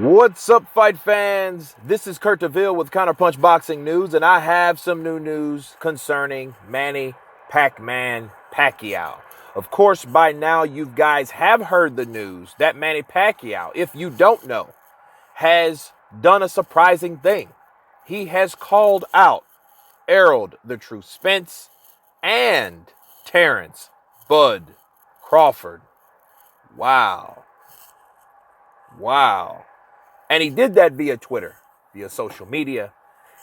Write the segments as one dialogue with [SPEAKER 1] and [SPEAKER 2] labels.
[SPEAKER 1] What's up, fight fans? This is Kurt DeVille with Counterpunch Boxing News, and I have some new news concerning Manny Pacquiao. Of course, by now you guys have heard the news that Manny Pacquiao, if you don't know, has done a surprising thing. He has called out Errol, the true Spence, and Terence, Crawford. Wow. And he did that via Twitter, via social media.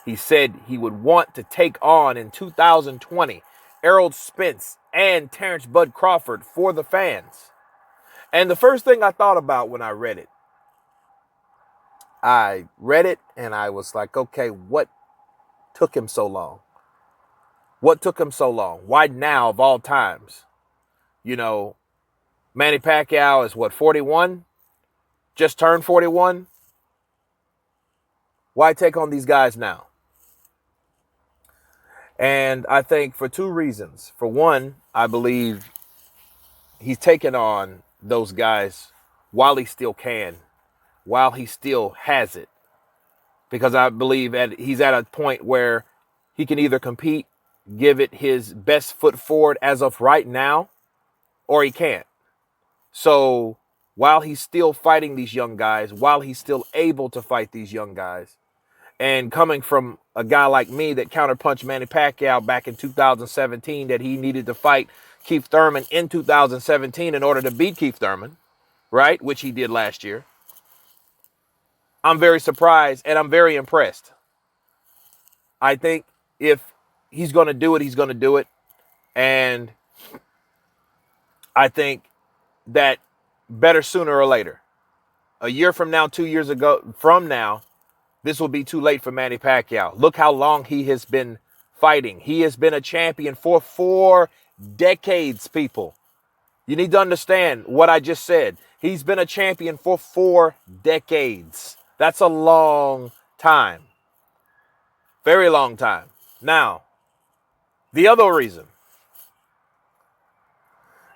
[SPEAKER 1] He said he would want to take on in 2020 Errol Spence and Terence Crawford for the fans. And the first thing I thought about when I read it and I was like, okay, what took him so long? What took him so long? Why now of all times? You know, Manny Pacquiao is what, 41? Just turned 41? Why take on these guys now? And I think for two reasons. For one, I believe he's taken on those guys while he still can, while he still has it. Because I believe he's at a point where he can either compete, give it his best foot forward as of right now, or he can't. So while he's still fighting these young guys, while he's still able to fight these young guys, and coming from a guy like me that counterpunched Manny Pacquiao back in 2017, that he needed to fight Keith Thurman in 2017 in order to beat Keith Thurman, right? Which he did last year. I'm very surprised and I'm very impressed. I think if he's going to do it, he's going to do it. And I think that better sooner or later. A year from now, 2 years from now, this will be too late for Manny Pacquiao. Look how long he has been fighting. He has been a champion for 4 decades, people. You need to understand what I just said. He's been a champion for 4 decades. That's a long time. Very long time. Now, the other reason.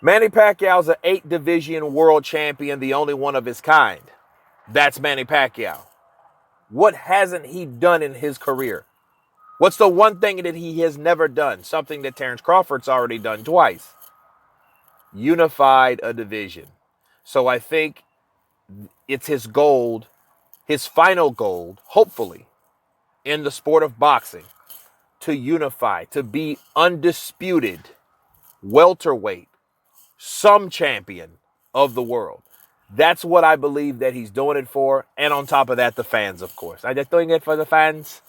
[SPEAKER 1] Manny Pacquiao's an 8-division world champion, the only one of his kind. That's Manny Pacquiao. What hasn't he done in his career? What's the one thing that he has never done? Something that Terence Crawford's already done twice. Unified a division. So I think it's his gold, his final goal, hopefully, in the sport of boxing, to unify, to be undisputed, welterweight, some champion of the world. That's what I believe that he's doing it for. And on top of that, the fans, of course. I'm just doing it for the fans,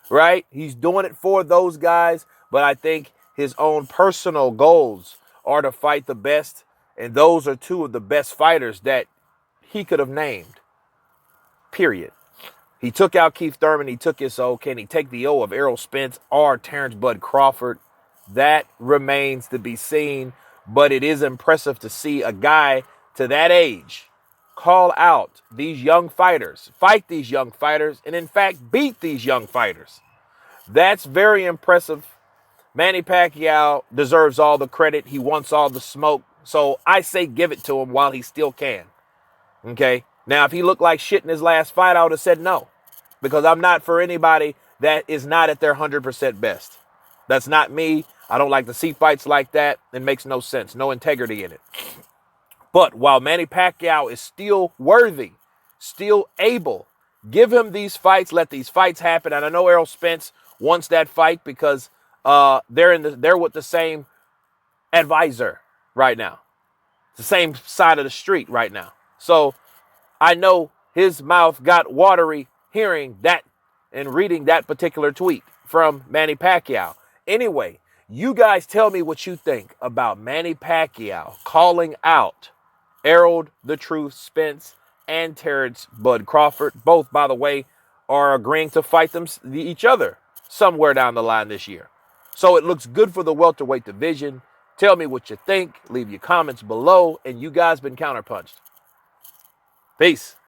[SPEAKER 1] right? He's doing it for those guys. But I think his own personal goals are to fight the best. And those are 2 of the best fighters that he could have named, period. He took out Keith Thurman. He took his O. Can he take the O of Errol Spence or Terence Crawford? That remains to be seen. But it is impressive to see a guy to that age call out these young fighters, fight these young fighters, and in fact beat these young fighters. That's very impressive. Manny Pacquiao deserves all the credit. He wants all the smoke. So I say give it to him while he still can. Okay? Now, if he looked like shit in his last fight, I would have said no. Because I'm not for anybody that is not at their 100% best. That's not me. I don't like to see fights like that. It makes no sense. No integrity in it. But while Manny Pacquiao is still worthy, still able, give him these fights, let these fights happen. And I know Errol Spence wants that fight because they're with the same advisor right now. The same side of the street right now. So I know his mouth got watery hearing that and reading that particular tweet from Manny Pacquiao. Anyway, you guys tell me what you think about Manny Pacquiao calling out Errol, the Truth, Spence, and Terence Crawford. Both, by the way, are agreeing to fight each other somewhere down the line this year. So it looks good for the welterweight division. Tell me what you think. Leave your comments below. And you guys been counterpunched. Peace.